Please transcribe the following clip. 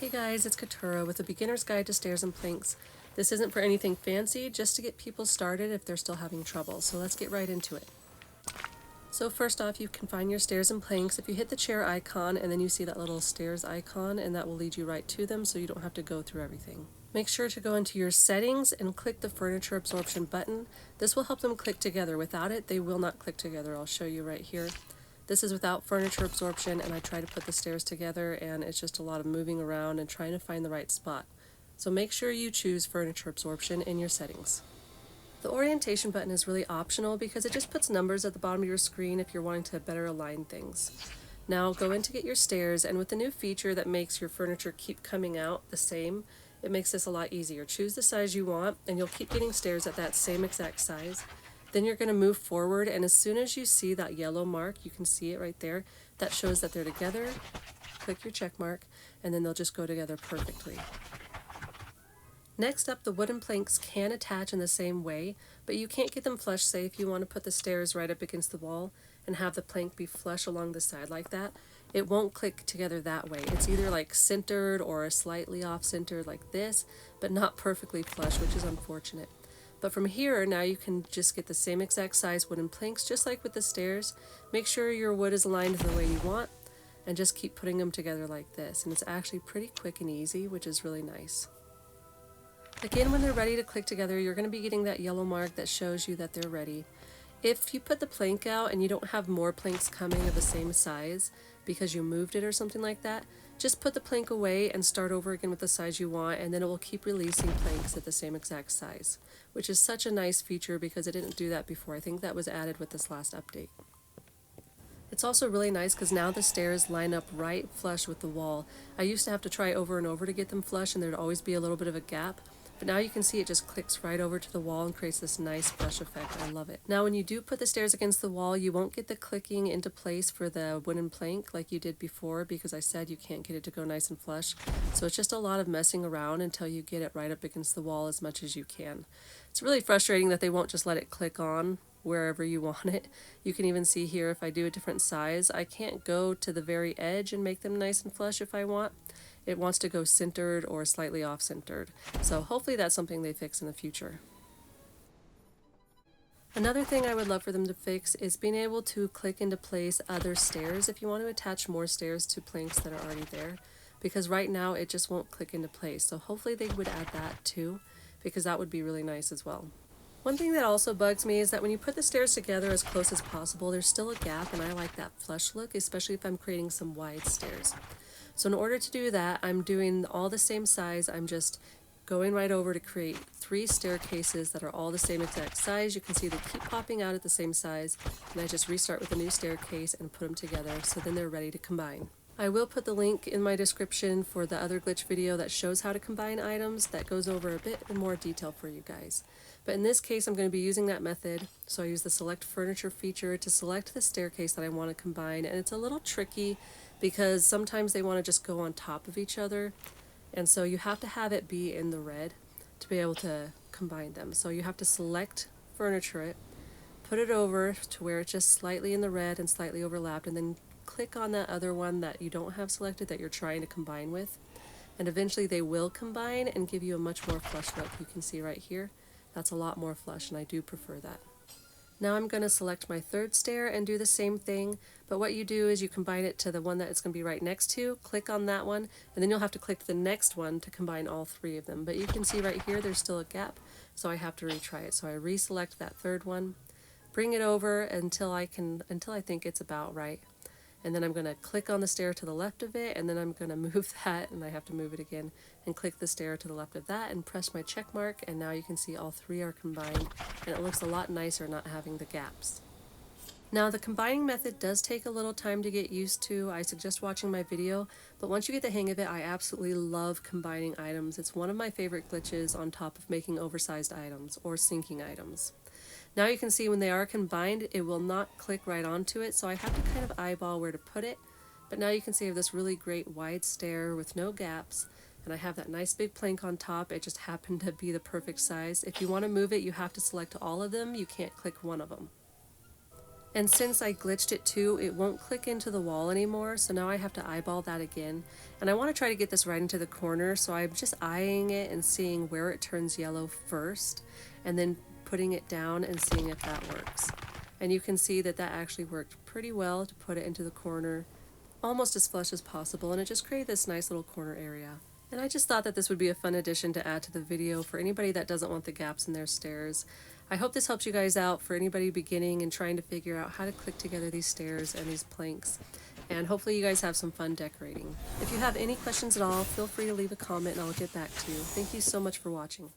Hey guys, it's Katura with a beginner's guide to stairs and planks. This isn't for anything fancy, just to get people started if they're still having trouble, so let's get right into it. So first off, you can find your stairs and planks. If you hit the chair icon and then you see that little stairs icon, and that will lead you right to them so you don't have to go through everything. Make sure to go into your settings and click the furniture absorption button. This will help them click together. Without it, they will not click together. I'll show you right here. This is without furniture absorption, and I try to put the stairs together, and it's just a lot of moving around and trying to find the right spot. So make sure you choose furniture absorption in your settings. The orientation button is really optional because it just puts numbers at the bottom of your screen if you're wanting to better align things. Now go in to get your stairs, and with the new feature that makes your furniture keep coming out the same, it makes this a lot easier. Choose the size you want, and you'll keep getting stairs at that same exact size. Then you're going to move forward, and as soon as you see that yellow mark, you can see it right there, that shows that they're together. Click your check mark, and then they'll just go together perfectly. Next up, the wooden planks can attach in the same way, but you can't get them flush. Say if you want to put the stairs right up against the wall and have the plank be flush along the side like that, it won't click together that way. It's either like centered or slightly off centered like this, but not perfectly flush, which is unfortunate. But from here, now you can just get the same exact size wooden planks, just like with the stairs. Make sure your wood is aligned the way you want, and just keep putting them together like this. And it's actually pretty quick and easy, which is really nice. Again, when they're ready to click together, you're going to be getting that yellow mark that shows you that they're ready. If you put the plank out and you don't have more planks coming of the same size because you moved it or something like that, just put the plank away and start over again with the size you want, and then it will keep releasing planks at the same exact size, which is such a nice feature because it didn't do that before. I think that was added with this last update. It's also really nice because now the stairs line up right flush with the wall. I used to have to try over and over to get them flush, and there'd always be a little bit of a gap. But now you can see it just clicks right over to the wall and creates this nice flush effect. I love it. Now when you do put the stairs against the wall, you won't get the clicking into place for the wooden plank like you did before, because I said you can't get it to go nice and flush. So it's just a lot of messing around until you get it right up against the wall as much as you can. It's really frustrating that they won't just let it click on wherever you want it. You can even see here if I do a different size, I can't go to the very edge and make them nice and flush if I want. It wants to go centered or slightly off-centered. So hopefully that's something they fix in the future. Another thing I would love for them to fix is being able to click into place other stairs if you want to attach more stairs to planks that are already there, because right now it just won't click into place. So hopefully they would add that too, because that would be really nice as well. One thing that also bugs me is that when you put the stairs together as close as possible, there's still a gap, and I like that flush look, especially if I'm creating some wide stairs. So in order to do that, I'm doing all the same size. I'm just going right over to create 3 staircases that are all the same exact size. You can see they keep popping out at the same size, and I just restart with a new staircase and put them together, so then they're ready to combine. I will put the link in my description for the other glitch video that shows how to combine items, that goes over a bit in more detail for you guys. But in this case, I'm going to be using that method. So I use the select furniture feature to select the staircase that I want to combine, and it's a little tricky because sometimes they want to just go on top of each other, and so you have to have it be in the red to be able to combine them. So you have to select furniture it, put it over to where it's just slightly in the red and slightly overlapped, and then click on that other one that you don't have selected that you're trying to combine with, and eventually they will combine and give you a much more flush look. You can see right here, that's a lot more flush, and I do prefer that. Now I'm going to select my third stair and do the same thing, but what you do is you combine it to the one that it's going to be right next to, click on that one, and then you'll have to click the next one to combine all 3 of them. But you can see right here there's still a gap, so I have to retry it. So I reselect that third one, bring it over until I think it's about right. And then I'm going to click on the stair to the left of it, and then I'm going to move that, and I have to move it again, and click the stair to the left of that and press my check mark, and now you can see all 3 are combined, and it looks a lot nicer not having the gaps. Now the combining method does take a little time to get used to. I suggest watching my video, but once you get the hang of it, I absolutely love combining items. It's one of my favorite glitches on top of making oversized items or sinking items. Now you can see when they are combined, it will not click right onto it, so I have to kind of eyeball where to put it. But now you can see I have this really great wide stair with no gaps, and I have that nice big plank on top. It just happened to be the perfect size. If you want to move it, you have to select all of them. You can't click one of them. And since I glitched it too, it won't click into the wall anymore, so now I have to eyeball that again. And I want to try to get this right into the corner, so I'm just eyeing it and seeing where it turns yellow first, and then putting it down and seeing if that works. And you can see that that actually worked pretty well to put it into the corner, almost as flush as possible, and it just created this nice little corner area. And I just thought that this would be a fun addition to add to the video for anybody that doesn't want the gaps in their stairs. I hope this helps you guys out for anybody beginning and trying to figure out how to click together these stairs and these planks. And hopefully you guys have some fun decorating. If you have any questions at all, feel free to leave a comment and I'll get back to you. Thank you so much for watching.